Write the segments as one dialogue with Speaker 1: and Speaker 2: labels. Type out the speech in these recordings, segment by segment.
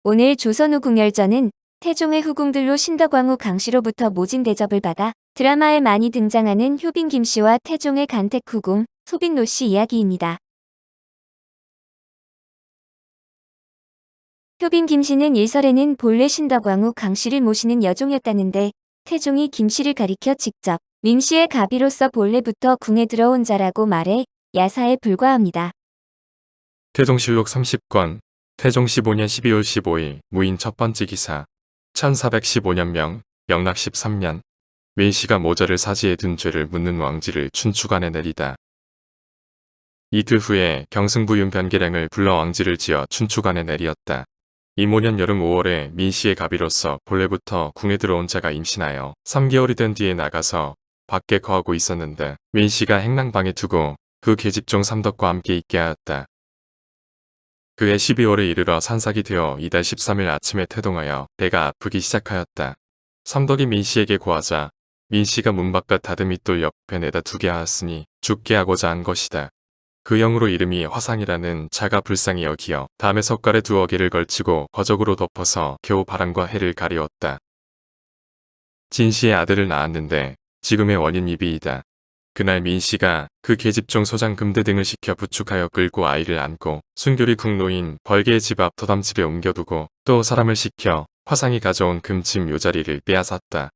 Speaker 1: 오늘 조선후 궁열전은 태종의 후궁들로 신덕왕후 강씨로부터 모진 대접을 받아 드라마에 많이 등장하는 효빈 김씨와 태종의 간택 후궁 소빈 노씨 이야기입니다. 효빈 김씨는 일설에는 본래 신덕왕후 강씨를 모시는 여종이었다는데 태종이 김씨를 가리켜 직접 민씨의 가비로서 본래부터 궁에 들어온 자라고 말해 야사에 불과합니다.
Speaker 2: 태종실록 30권 태종 15년 12월 15일 무인 첫 번째 기사 1415년명 영락 13년 민씨가 모자를 사지에 둔 죄를 묻는 왕지를 춘추관에 내리다. 이틀 후에 경승부윤 변계량을 불러 왕지를 지어 춘추관에 내리었다. 이모년 여름 5월에 민씨의 가비로서 본래부터 궁에 들어온 자가 임신하여 3개월이 된 뒤에 나가서 밖에 거하고 있었는데 민씨가 행랑방에 두고 그 계집종 삼덕과 함께 있게 하였다. 그해 12월에 이르러 산삭이 되어 이달 13일 아침에 태동하여 배가 아프기 시작하였다. 삼덕이 민씨에게 고하자 민씨가 문 바깥 다듬이돌 옆에 내다 두게 하였으니 죽게 하고자 한 것이다. 그 영으로 이름이 화상이라는 자가 불쌍히 여기어 담에 석갈에 두어 개를 걸치고 거적으로 덮어서 겨우 바람과 해를 가리웠다. 진씨의 아들을 낳았는데 지금의 원인 이비이다. 그날 민씨가 그 계집종 소장 금대 등을 시켜 부축하여 끌고 아이를 안고 순교리 국노인 벌개의 집 앞 도담집에 옮겨두고 또 사람을 시켜 화상이 가져온 금집 묘자리를 빼앗았다.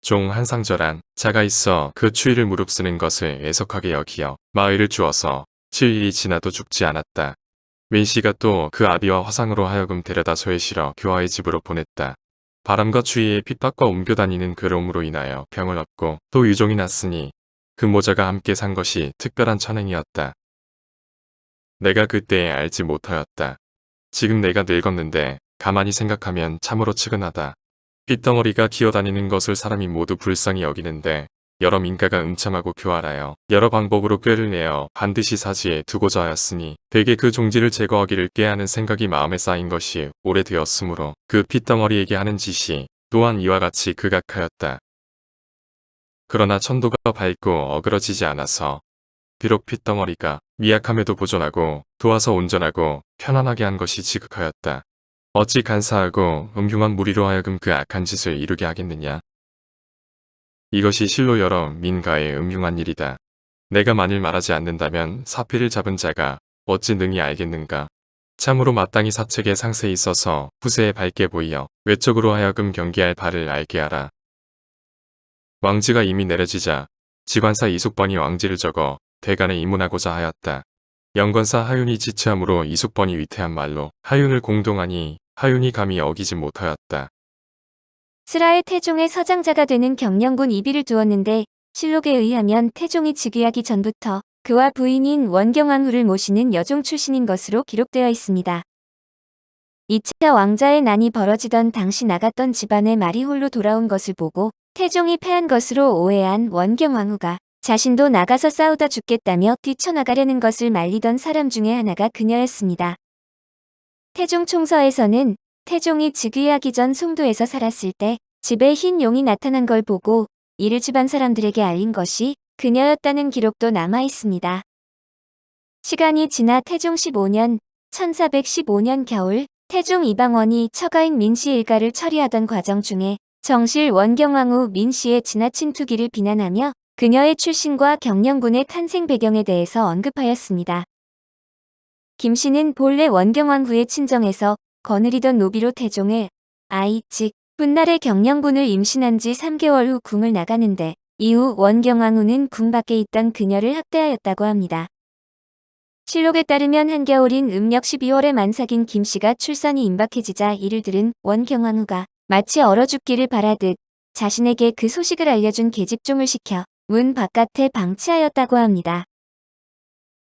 Speaker 2: 종 한상절한 자가 있어 그 추위를 무릅쓰는 것을 애석하게 여기어 마의를 주어서 7일이 지나도 죽지 않았다. 민씨가 또 그 아비와 화상으로 하여금 데려다 소에 실어 교화의 집으로 보냈다. 바람과 추위에 핍박과 옮겨다니는 괴로움으로 인하여 병을 얻고 또 유종이 났으니 그 모자가 함께 산 것이 특별한 천행이었다. 내가 그때에 알지 못하였다. 지금 내가 늙었는데 가만히 생각하면 참으로 측은하다. 핏덩어리가 기어다니는 것을 사람이 모두 불쌍히 여기는데 여러 민가가 음참하고 교활하여 여러 방법으로 꾀를 내어 반드시 사지에 두고자 하였으니 대개 그 종지를 제거하기를 꾀하는 생각이 마음에 쌓인 것이 오래되었으므로 그 핏덩어리에게 하는 짓이 또한 이와 같이 극악하였다. 그러나 천도가 밝고 어그러지지 않아서 비록 핏덩어리가 미약함에도 보존하고 도와서 온전하고 편안하게 한 것이 지극하였다. 어찌 간사하고 음흉한 무리로 하여금 그 악한 짓을 이루게 하겠느냐. 이것이 실로 여러 민가의 음흉한 일이다. 내가 만일 말하지 않는다면 사피를 잡은 자가 어찌 능히 알겠는가. 참으로 마땅히 사책에 상세에 있어서 후세에 밝게 보이어 외적으로 하여금 경계할 바를 알게 하라. 왕지가 이미 내려지자 지관사 이숙번이 왕지를 적어 대간에 입문하고자 하였다. 영건사 하윤이 지체함으로 이숙번이 위태한 말로 하윤을 공동하니 하윤이 감히 어기지 못하였다.
Speaker 1: 슬하에 태종의 서장자가 되는 경령군 이비를 두었는데 실록에 의하면 태종이 즉위하기 전부터 그와 부인인 원경왕후를 모시는 여종 출신인 것으로 기록되어 있습니다. 2차 왕자의 난이 벌어지던 당시 나갔던 집안의 말이 홀로 돌아온 것을 보고 태종이 패한 것으로 오해한 원경왕후가 자신도 나가서 싸우다 죽겠다며 뛰쳐나가려는 것을 말리던 사람 중에 하나가 그녀였습니다. 태종 총서에서는 태종이 즉위하기 전 송도에서 살았을 때 집에 흰 용이 나타난 걸 보고 이를 집안 사람들에게 알린 것이 그녀였다는 기록도 남아 있습니다. 시간이 지나 태종 15년 1415년 겨울 태종 이방원이 처가인 민씨 일가를 처리하던 과정 중에 정실 원경왕후 민씨의 지나친 투기를 비난하며 그녀의 출신과 경령군의 탄생 배경에 대해서 언급하였습니다. 김씨는 본래 원경왕후의 친정에서 거느리던 노비로 태종의 아이 즉 훗날의 경령군을 임신한 지 3개월 후 궁을 나가는데 이후 원경왕후는 궁 밖에 있던 그녀를 학대하였다고 합니다. 실록에 따르면 한겨울인 음력 12월에 만삭인 김씨가 출산이 임박해지자 이를 들은 원경왕후가 마치 얼어 죽기를 바라듯 자신에게 그 소식을 알려준 계집종을 시켜 문 바깥에 방치하였다고 합니다.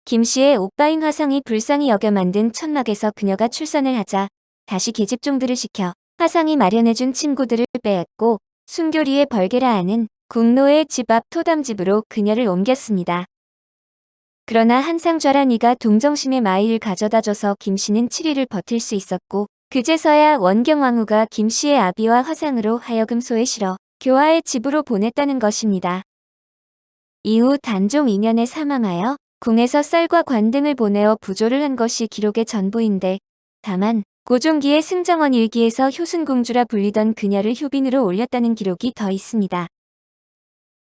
Speaker 1: 김씨의 오빠인 화상이 불쌍히 여겨 만든 천막에서 그녀가 출산을 하자 다시 계집종들을 시켜 화상이 마련해준 침구들을 빼앗고 순교리의 벌개라 하는 국노의 집 앞 토담집으로 그녀를 옮겼습니다. 그러나 한상좌란 이가 동정심의 마의를 가져다줘서 김씨는 7일을 버틸 수 있었고 그제서야 원경왕후가 김씨의 아비와 화상으로 하여금 소에 실어 교화의 집으로 보냈다는 것입니다. 이후 단종 2년에 사망하여 궁에서 쌀과 관 등을 보내어 부조를 한 것이 기록의 전부인데 다만 고종기의 승정원 일기에서 효순공주라 불리던 그녀를 효빈으로 올렸다는 기록이 더 있습니다.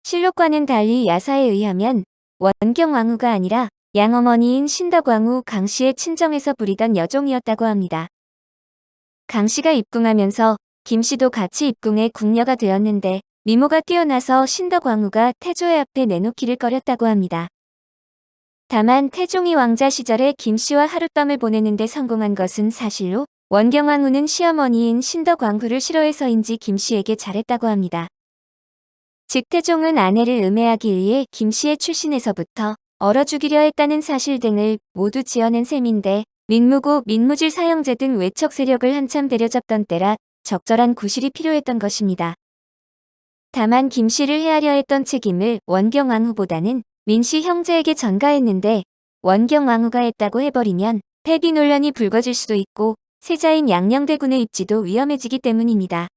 Speaker 1: 실록과는 달리 야사에 의하면 원경왕후가 아니라 양어머니인 신덕왕후 강씨의 친정에서 부리던 여종이었다고 합니다. 강씨가 입궁하면서 김씨도 같이 입궁해 궁녀가 되었는데 미모가 뛰어나서 신덕왕후가 태조의 앞에 내놓기를 꺼렸다고 합니다. 다만 태종이 왕자 시절에 김씨와 하룻밤을 보내는데 성공한 것은 사실로 원경왕후는 시어머니인 신덕왕후를 싫어해서인지 김씨에게 잘했다고 합니다. 즉 태종은 아내를 음해하기 위해 김씨의 출신에서부터 얼어 죽이려 했다는 사실 등을 모두 지어낸 셈인데 민무고 민무질 사형제 등 외척 세력을 한참 때려잡던 때라 적절한 구실이 필요했던 것입니다. 다만 김씨를 해하려 했던 책임을 원경왕후보다는 민씨 형제에게 전가했는데 원경왕후가 했다고 해버리면 폐비 논란이 불거질 수도 있고 세자인 양녕대군의 입지도 위험해지기 때문입니다.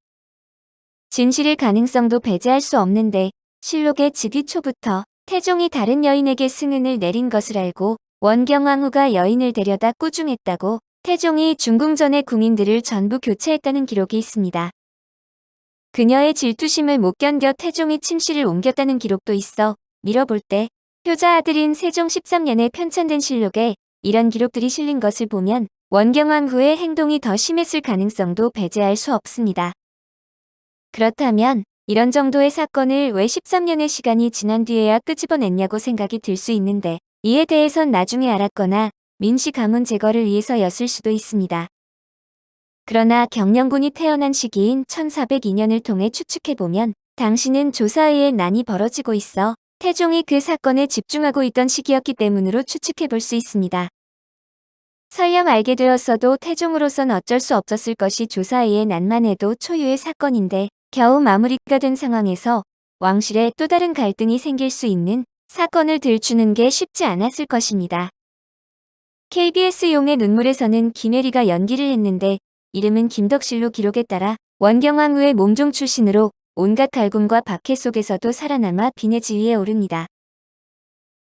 Speaker 1: 진실일 가능성도 배제할 수 없는데 실록의 즉위 초부터 태종이 다른 여인에게 승은을 내린 것을 알고 원경왕후가 여인을 데려다 꾸중했다고 태종이 중궁 전의 궁인들을 전부 교체했다는 기록이 있습니다. 그녀의 질투심을 못 견뎌 태종이 침실을 옮겼다는 기록도 있어 밀어볼 때 효자 아들인 세종 13년에 편찬된 실록에 이런 기록들이 실린 것을 보면 원경왕후의 행동이 더 심했을 가능성도 배제할 수 없습니다. 그렇다면 이런 정도의 사건을 왜 13년의 시간이 지난 뒤에야 끄집어냈냐고 생각이 들 수 있는데 이에 대해선 나중에 알았거나 민씨 가문 제거를 위해서였을 수도 있습니다. 그러나 경영군이 태어난 시기인 1402년을 통해 추측해보면 당시는 조사의의 난이 벌어지고 있어 태종이 그 사건에 집중하고 있던 시기였기 때문으로 추측해볼 수 있습니다. 설령 알게 되었어도 태종으로선 어쩔 수 없었을 것이 조사의의 난만 해도 초유의 사건인데 겨우 마무리가 된 상황에서 왕실에 또 다른 갈등이 생길 수 있는 사건을 들추는 게 쉽지 않았을 것입니다. KBS 용의 눈물에서는 김혜리가 연기를 했는데 이름은 김덕실로 기록에 따라 원경왕후의 몸종 출신으로 온갖 갈굼과 박해 속에서도 살아남아 비내 지위에 오릅니다.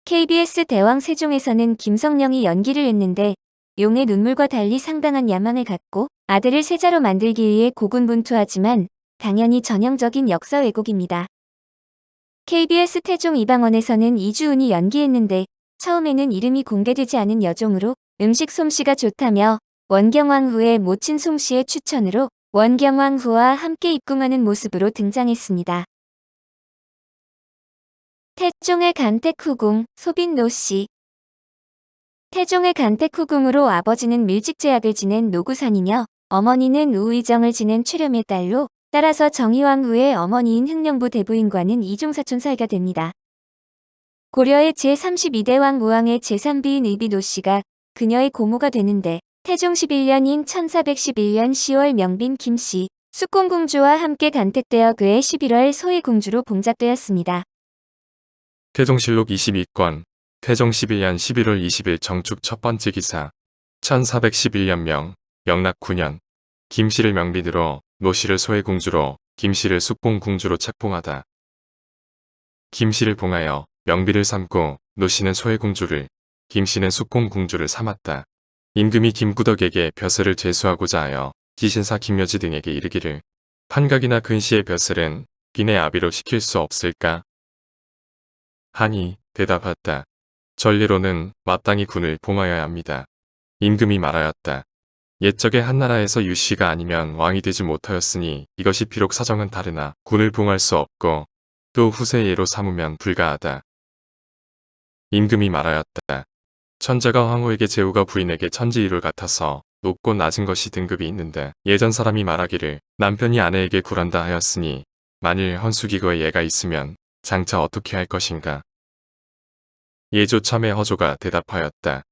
Speaker 1: KBS 대왕 세종에서는 김성령이 연기를 했는데 용의 눈물과 달리 상당한 야망을 갖고 아들을 세자로 만들기 위해 고군분투하지만 당연히 전형적인 역사 왜곡입니다. KBS 태종 이방원에서는 이주은이 연기했는데 처음에는 이름이 공개되지 않은 여종으로 음식 솜씨가 좋다며 원경왕후의 모친 솜씨의 추천으로 원경왕후와 함께 입궁하는 모습으로 등장했습니다. 태종의 간택후궁, 소빈 노씨. 태종의 간택후궁으로 아버지는 밀직제약을 지낸 노구산이며 어머니는 우의정을 지낸 최렴의 딸로 따라서 정의왕후의 어머니인 흥령부 대부인과는 이중사촌 사이가 됩니다. 고려의 제32대 왕 우왕의 제3비인 의비 노씨가 그녀의 고모가 되는데 태종 11년인 1411년 10월 명빈 김씨, 숙공공주와 함께 간택되어 그해 11월 소희공주로 봉작되었습니다.
Speaker 2: 태종실록 22권 태종 11년 11월 20일 정축 첫 번째 기사 1411년 명 영락 9년 김씨를 명빈으로 노씨를 소혜공주로 김씨를 숙공공주로 책봉하다. 김씨를 봉하여 명비를 삼고 노씨는 소혜공주를 김씨는 숙공공주를 삼았다. 임금이 김구덕에게 벼슬을 제수하고자 하여 기신사 김여지 등에게 이르기를 판각이나 근시의 벼슬은 빈의 아비로 시킬 수 없을까? 하니 대답했다. 전례로는 마땅히 군을 봉하여야 합니다. 임금이 말하였다. 옛적에 한나라에서 유씨가 아니면 왕이 되지 못하였으니 이것이 비록 사정은 다르나 군을 봉할 수 없고 또 후세 예로 삼으면 불가하다. 임금이 말하였다. 천자가 황후에게 제후가 부인에게 천지일울 같아서 높고 낮은 것이 등급이 있는데 예전 사람이 말하기를 남편이 아내에게 굴한다 하였으니 만일 헌수기거에 예가 있으면 장차 어떻게 할 것인가. 예조 참의 허조가 대답하였다.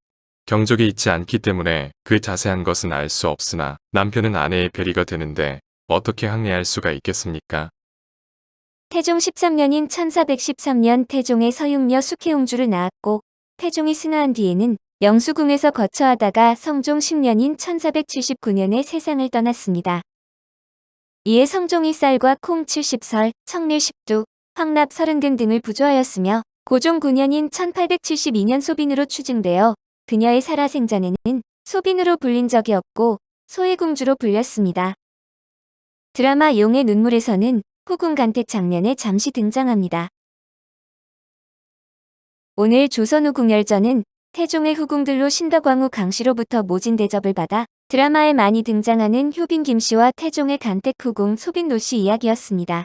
Speaker 2: 경적이 있지 않기 때문에 그 자세한 것은 알 수 없으나 남편은 아내의 별이가 되는데 어떻게 항례할 수가 있겠습니까?
Speaker 1: 태종 13년인 1413년 태종의 서육녀 숙혜옹주를 낳았고 태종이 승하한 뒤에는 영수궁에서 거처하다가 성종 10년인 1479년에 세상을 떠났습니다. 이에 성종이 쌀과 콩 70설, 청밀 10두, 황납 30근 등을 부조하였으며 고종 9년인 1872년 소빈으로 추증되어 그녀의 살아생전에는 소빈으로 불린 적이 없고 소희공주로 불렸습니다. 드라마 용의 눈물에서는 후궁 간택 장면에 잠시 등장합니다. 오늘 조선후궁열전은 태종의 후궁들로 신덕왕후 강씨로부터 모진 대접을 받아 드라마에 많이 등장하는 효빈 김씨와 태종의 간택 후궁 소빈 노씨 이야기였습니다.